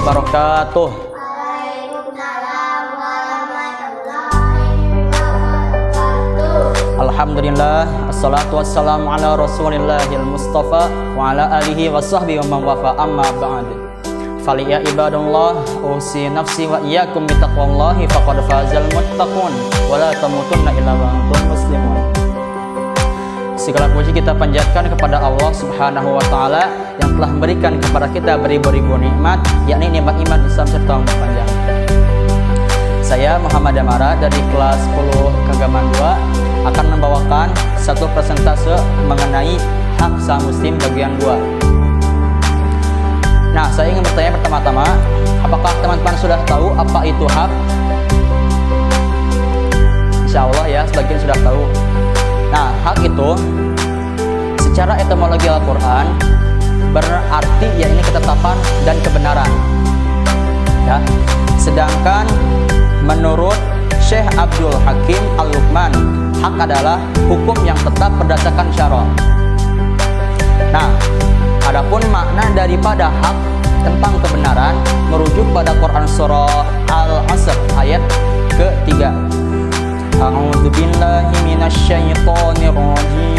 wabarakatuh. Waalaikumsalam warahmatullahi wabarakatuh. Alhamdulillah, assalatu wassalamu ala rasulillahil mustafa wa ala alihi wa sahbihi wa man wafa, amma ba'd. Fali ya ibadallah, usi nafsi wa iyyakum bittaqwallahi faqad fazal muttaqun wa la tamutunna illa wa antum muslimun. Segala puji kita panjatkan kepada Allah Subhanahu wa taala yang telah memberikan kepada kita beribu-ribu nikmat, yakni nikmat iman, Islam serta umur panjang. Saya Muhammad Damara dari kelas 10 keagamaan 2 akan membawakan satu presentase mengenai hak sang muslim bagian 2. Nah, saya ingin bertanya pertama-tama, apakah teman-teman sudah tahu apa itu hak? Insya Allah ya, sebagian sudah tahu. Nah, hak itu secara etimologi Al-Quran berarti yakni ketetapan dan kebenaran. Ya. Sedangkan menurut Syekh Abdul Hakim Al-Luqman, hak adalah hukum yang tetap berdasarkan syara. Nah, adapun makna daripada hak tentang kebenaran merujuk pada Quran surah Al-Asr ayat ke-3. A'udzu billahi minasyaitonir rajim.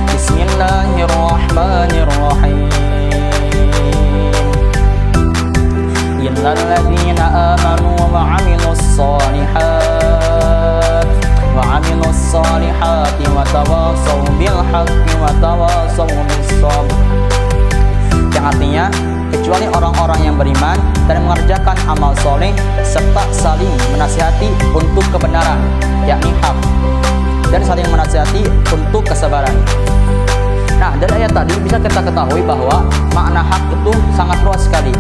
Bismillahirrahmanirrahim. Innal ladzina amanu wa 'amilus shalihat wa tawassaw bil haqqi wa tawassaw bis sabr. Yang artinya, kecuali orang-orang yang beriman dan mengerjakan amal soleh serta saling menasihati untuk kebenaran, yakni hak, dan saling menasihati untuk kesabaran. Nah, dari ayat tadi bisa kita ketahui bahwa makna hak itu sangat luas sekali.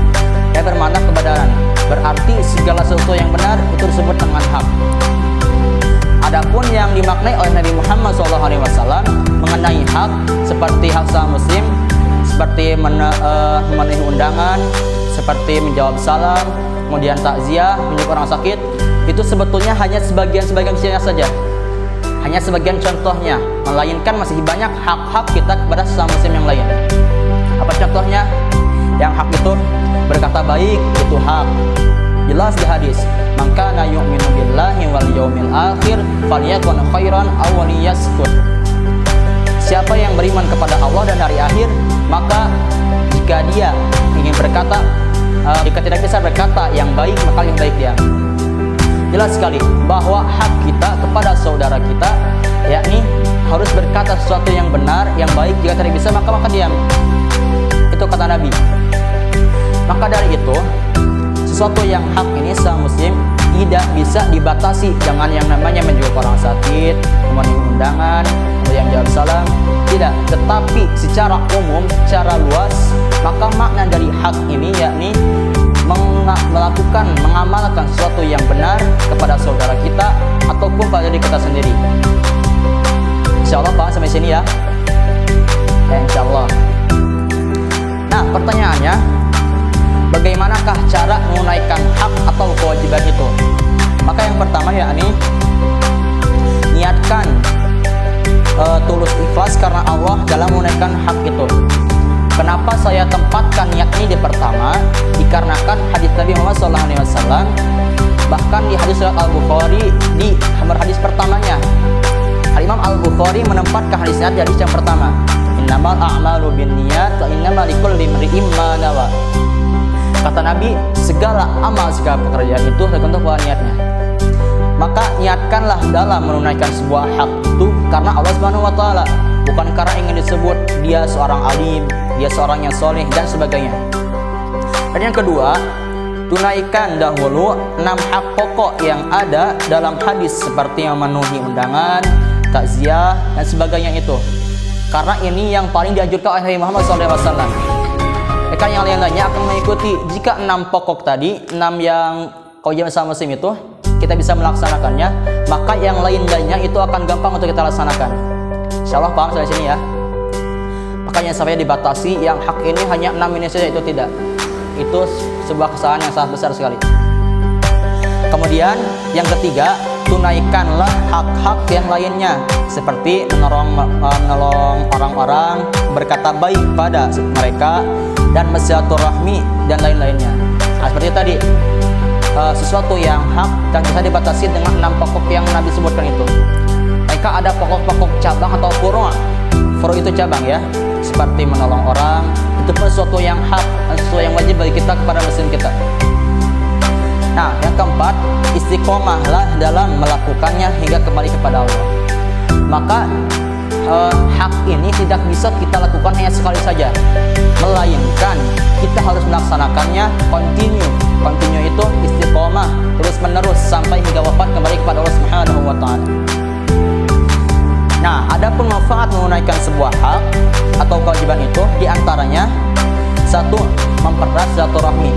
Ya, bermakna kebenaran. Berarti segala sesuatu yang benar itu disebut dengan hak. Adapun yang dimaknai oleh Nabi Muhammad SAW mengenai hak seperti hak sang muslim, seperti memenuhi undangan, seperti menjawab salam, kemudian takziah, menjenguk orang sakit, itu sebetulnya hanya sebagian saja. Hanya sebagian contohnya, melainkan masih banyak hak-hak kita kepada sesama muslim yang lain. Apa contohnya? Yang hak itu berkata baik, itu hak. Jelas di hadis, "Man kana yu'minu billahi wal yaumil akhir falyakun khairan aw liyaskut." Siapa yang beriman kepada Allah dan hari akhir, maka jika dia ingin berkata, jika tidak bisa berkata yang baik, maka yang baik dia. Jelas sekali bahwa hak kita kepada saudara kita, yakni harus berkata sesuatu yang benar, yang baik. Jika tidak bisa, maka diam. Itu kata Nabi. Maka dari itu, sesuatu yang hak ini sang muslim tidak bisa dibatasi dengan yang namanya menjenguk orang sakit, memenuhi undangan, kemudian jawab salam. Tidak, tetapi secara umum, secara luas, maka makna dari hak ini yakni mengamalkan sesuatu yang benar kepada saudara kita ataupun pada diri kita sendiri. Insya Allah paham sampai sini ya? Ya, insya Allah. Nah, pertanyaannya, bagaimanakah cara menunaikan hak atau kewajiban itu? Maka yang pertama yakni niatkan tulus ikhlas karena Allah dalam menunaikan hak itu. Kenapa saya tempatkan niat ini di pertama? Dikarenakan hadis Nabi Muhammad SAW, bahkan di hadis surat Al-Bukhari di hadis pertamanya, Imam Al-Bukhari menempatkan hadisnya di hadis yang pertama. Innamal a'malu binniyat wa innamal likulli imri'in ma nawa. Kata Nabi, segala amal, segala pekerjaan itu tergantung pada niatnya. Maka niatkanlah dalam menunaikan sebuah hak itu karena Allah Subhanahu wa taala, bukan karena ingin disebut dia seorang alim, dia seorang yang soleh dan sebagainya. Dan yang kedua, tunaikan dahulu 6 hak pokok yang ada dalam hadis seperti memenuhi undangan, takziah dan sebagainya itu. Karena ini yang paling dianjurkan oleh Nabi Muhammad SAW. Mereka yang lain-lainnya akan mengikuti. Jika 6 pokok tadi, 6 yang kewajiban sama muslim itu kita bisa melaksanakannya, maka yang lain-lainnya itu akan gampang untuk kita laksanakan. Insya Allah paham sampai sini ya. Makanya sampai dibatasi yang hak ini hanya 6 ini saja, itu tidak. Itu sebuah kesalahan yang sangat besar sekali. Kemudian yang ketiga, tunaikanlah hak-hak yang lainnya seperti menolong orang-orang, berkata baik pada mereka, dan bersilaturahmi dan lain-lainnya. Nah, seperti tadi sesuatu yang hak dan bisa dibatasi dengan 6 pokok yang Nabi sebutkan itu. Mereka ada pokok-pokok cabang atau furu'. Furu' itu cabang ya, seperti menolong orang, itu pun sesuatu yang hak, sesuatu yang wajib bagi kita kepada muslim kita. Nah, yang keempat, istiqomahlah dalam melakukannya hingga kembali kepada Allah. Maka hak ini tidak bisa kita lakukan hanya sekali saja, melainkan kita harus melaksanakannya continue. Continue itu istiqomah, terus menerus sampai hingga wafat kembali kepada Allah Subhanahu wa taala. Nah, adapun manfaat menunaikan sebuah hak atau kewajiban itu diantaranya: satu, mempererat silaturahmi.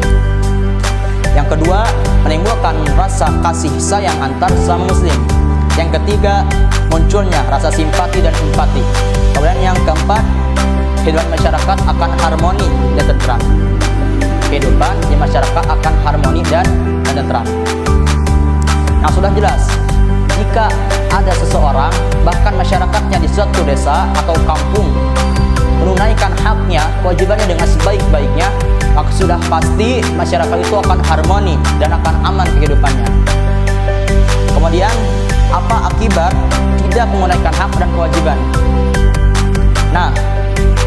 Yang kedua, menimbulkan rasa kasih sayang antar sesama muslim. Yang ketiga, munculnya rasa simpati dan empati. Kemudian yang keempat, kehidupan masyarakat akan harmoni dan tentram. Kehidupan di masyarakat akan harmoni dan tentram. Nah, sudah jelas, jika ada seseorang, bahkan masyarakatnya di suatu desa atau kampung, menunaikan haknya, kewajibannya dengan sebaik-baiknya, maka sudah pasti masyarakat itu akan harmoni dan akan aman kehidupannya. Kemudian, apa akibat tidak menunaikan hak dan kewajiban? Nah,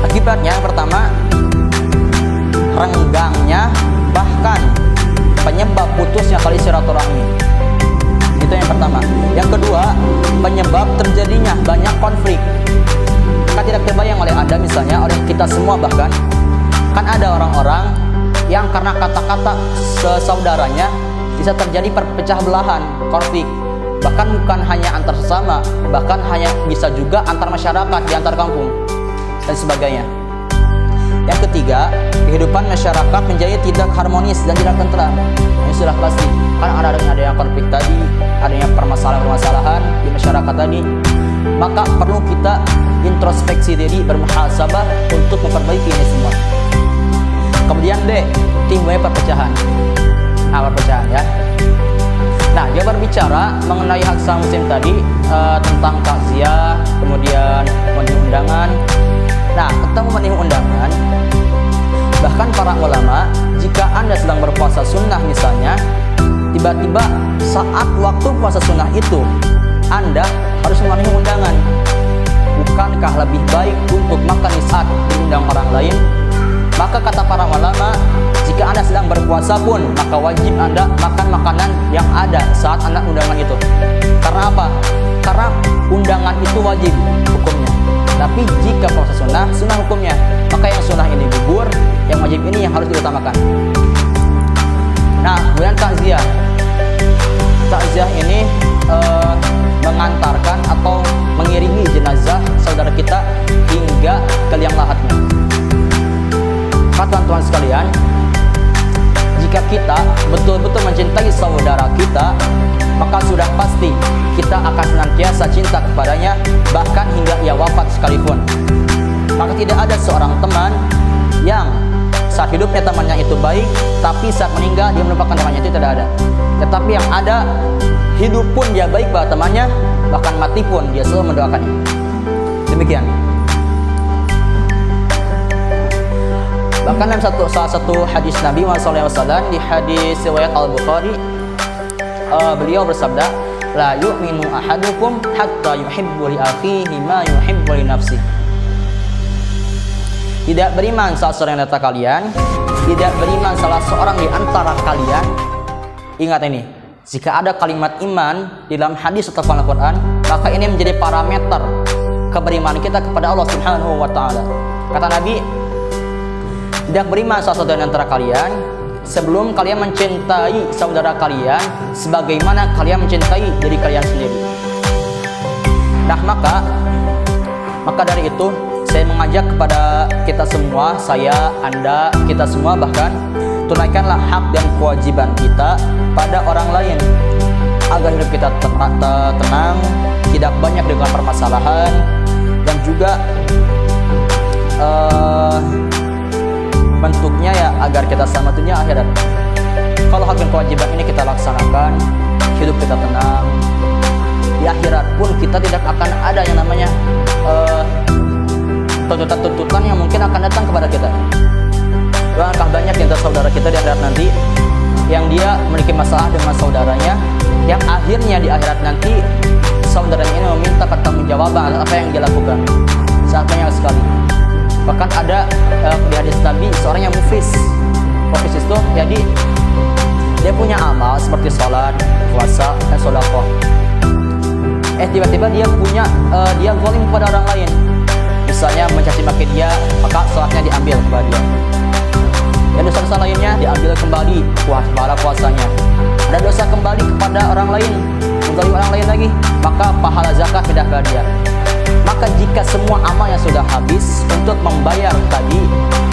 akibatnya yang pertama, renggangnya bahkan penyebab putusnya tali silaturahmi. Itu yang pertama. Yang kedua, penyebab terjadinya banyak konflik. Kan tidak terbayang oleh Anda misalnya, oleh kita semua bahkan, kan ada orang-orang yang karena kata-kata sesaudaranya bisa terjadi perpecah belahan, konflik. Bahkan bukan hanya antar sesama, bahkan hanya bisa juga antar masyarakat di antar kampung dan sebagainya. Yang ketiga, kehidupan masyarakat menjadi tidak harmonis dan tidak tentram. Ini sudah pasti. Kan ada yang konflik tadi, adanya permasalahan-permasalahan di masyarakat tadi. Maka perlu kita introspeksi diri, bermuhasabah untuk memperbaiki ini semua. Kemudian D, timbulnya perpecahan. Nah, perpecahan ya. Nah, dia berbicara mengenai hak sesama muslim tadi, tentang takziah, kemudian memenuhi undangan. Nah, tentang memenuhi undangan, bahkan para ulama, jika Anda sedang berpuasa sunnah misalnya, tiba-tiba saat waktu puasa sunnah itu Anda harus memenuhi undangan. Bukankah lebih baik untuk makan di saat diundang orang lain? Maka kata para ulama, jika Anda sedang berpuasa pun, maka wajib Anda makan makanan yang ada saat Anda undangan itu. Karena apa? Karena undangan itu wajib hukumnya. Tapi jika puasa sunnah, sunnah hukumnya. Maka yang sunnah ini gugur, yang wajib ini yang harus diutamakan. Nah, kemudian takziah. Takziah ini mengantarkan atau mengiringi jenazah saudara kita hingga ke liang lahatnya. Teman-teman sekalian, jika kita betul-betul mencintai saudara kita, maka sudah pasti kita akan senantiasa cinta kepadanya, bahkan hingga ia wafat sekalipun. Maka tidak ada seorang teman yang saat hidupnya temannya itu baik, tapi saat meninggal dia melupakan temannya, itu tidak ada. Tetapi yang ada, hidup pun dia baik pada temannya, bahkan mati pun dia selalu mendoakannya. Demikian. Bahkan dalam salah satu hadis Nabi SAW, di hadis riwayat Al-Bukhari, beliau bersabda, la yu'minu ahadukum hatta yuhibbu li akhihi ma yuhibbu li nafsihi. Tidak beriman salah seorang di antara kalian, tidak beriman salah seorang di antara kalian. Ingat ini, jika ada kalimat iman di dalam hadis atau Al-Quran, maka ini menjadi parameter keberimanan kita kepada Allah Subhanahu wa taala. Kata Nabi, tidak beriman salah satu di antara kalian sebelum kalian mencintai saudara kalian sebagaimana kalian mencintai diri kalian sendiri. Nah, maka dari itu saya mengajak kepada kita semua, saya, Anda, kita semua bahkan, tunaikanlah hak dan kewajiban kita pada orang lain agar hidup kita tenang, tidak banyak dengan permasalahan, dan juga bentuknya ya agar kita selamat dunia akhirat. Kalau hak dan kewajiban ini kita laksanakan, hidup kita tenang, tuntutan-tuntutan yang mungkin akan datang kepada kita. Alangkah banyak di antara saudara kita di akhirat nanti yang dia memiliki masalah dengan saudaranya, yang akhirnya di akhirat nanti saudaranya ini meminta pertanggungjawaban atas apa yang dia lakukan. Sangat banyak sekali. Bahkan ada di hadis Nabi seorang yang muflis itu jadi dia punya amal seperti sholat, puasa, dan sedekah. Tiba-tiba dia zalim kepada orang lain, misalnya mencaci maki dia, maka sholatnya diambil kepada dia. Dan dosa-dosa lainnya diambil kembali pahala puasanya. Ada dosa kembali kepada orang lain, menzalim orang lain lagi, maka pahala zakat pindah ke dia. Maka jika semua amalnya sudah habis untuk membayar tadi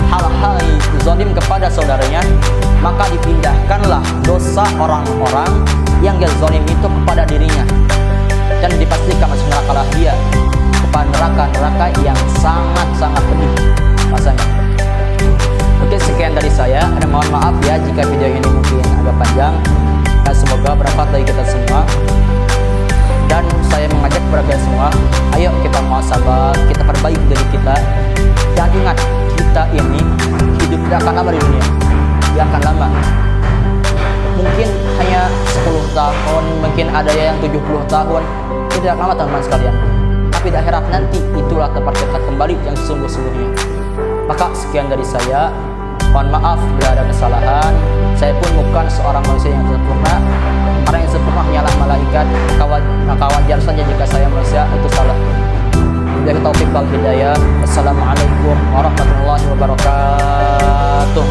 hal-hal zalim kepada saudaranya, maka dipindahkanlah dosa orang-orang yang dia zalim itu kepada dirinya, dan dipastikan masuk neraka lah dia, kepada neraka yang sangat-sangat pedih rasanya. Mungkin sekian dari saya, dan mohon maaf ya jika video ini mungkin agak panjang, dan semoga bermanfaat bagi kita semua. Dan saya mengajak kepada kalian semua, ayo kita muhasabah, kita perbaiki diri kita. Dan ingat, kita ini hidup tidak akan lama di dunia, tidak akan lama. Mungkin hanya 10 tahun, mungkin ada yang 70 tahun, tidak lama teman-teman sekalian. Tapi di akhirat nanti itulah tempat kita kembali yang sesungguh-sungguhnya. Maka sekian dari saya. Mohon maaf bila ada kesalahan. Saya pun bukan seorang manusia yang sempurna. Orang yang sempurna hanyalah malaikat. Maka wajar saja jika saya manusia itu salah. Billahi taufiq wal hidayah. Assalamualaikum warahmatullahi wabarakatuh.